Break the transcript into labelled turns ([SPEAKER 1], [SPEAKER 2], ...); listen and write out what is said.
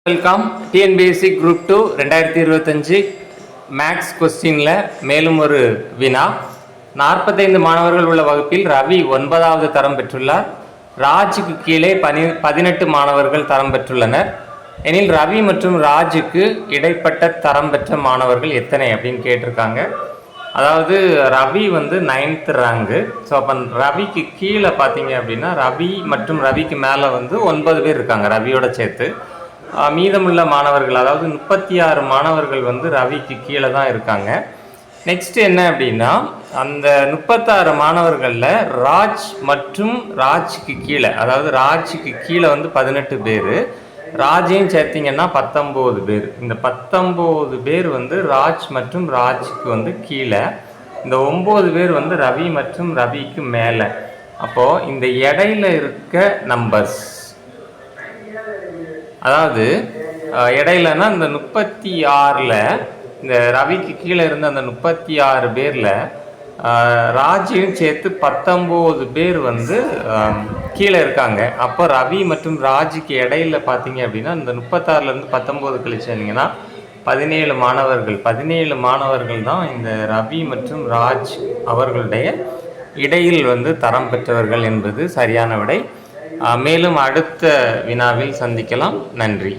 [SPEAKER 1] Welcome. TNPSC group 2 2025 maths கொஸ்டினில் மேலும் ஒரு வினா. 45 மாணவர்கள் உள்ள வகுப்பில் ரவி 9வது தரம் பெற்றுள்ளார். ராஜுக்கு கீழே 18 மாணவர்கள் தரம் பெற்றுள்ளனர். எனில் ரவி மற்றும் ராஜுக்கு இடைப்பட்ட தரம் பெற்ற மாணவர்கள் எத்தனை அப்படின்னு கேட்டிருக்காங்க. அதாவது ரவி 9th ரேங்கு. ஸோ அப்போ ரவிக்கு கீழே பார்த்தீங்க அப்படின்னா ரவி மற்றும் ரவிக்கு மேலே 9 பேர் இருக்காங்க ரவியோட சேர்த்து. மீதமுள்ள மாணவர்கள் அதாவது 36 மாணவர்கள் ரவிக்கு கீழே தான் இருக்காங்க. நெக்ஸ்ட் என்ன அப்படின்னா அந்த 36 மாணவர்களில் ராஜ் மற்றும் ராஜுக்கு கீழே அதாவது ராஜுக்கு கீழே 18 பேர், ராஜையும் சேர்த்திங்கன்னா 19 பேர். இந்த 19 பேர் ராஜ் மற்றும் ராஜுக்கு கீழே, இந்த 9 பேர் ரவி மற்றும் ரவிக்கு மேலே. அப்போது இந்த இடையில இருக்க நம்பர்ஸ், அதாவது இடையிலன்னா இந்த 36ல் இந்த ரவிக்கு கீழே இருந்த அந்த 36 பேரில் ராஜையும் சேர்த்து 19 பேர் கீழே இருக்காங்க. அப்போ ரவி மற்றும் ராஜுக்கு இடையில பார்த்தீங்க அப்படின்னா இந்த 36லேருந்து 19 கழிச்சிங்கன்னா 17 மாணவர்கள். 17 மாணவர்கள் தான் இந்த ரவி மற்றும் ராஜ் அவர்களுடைய இடையில் தரம் பெற்றவர்கள் என்பது சரியான விடை. மேலும் அடுத்த வினாவில் சந்திக்கலாம். நன்றி.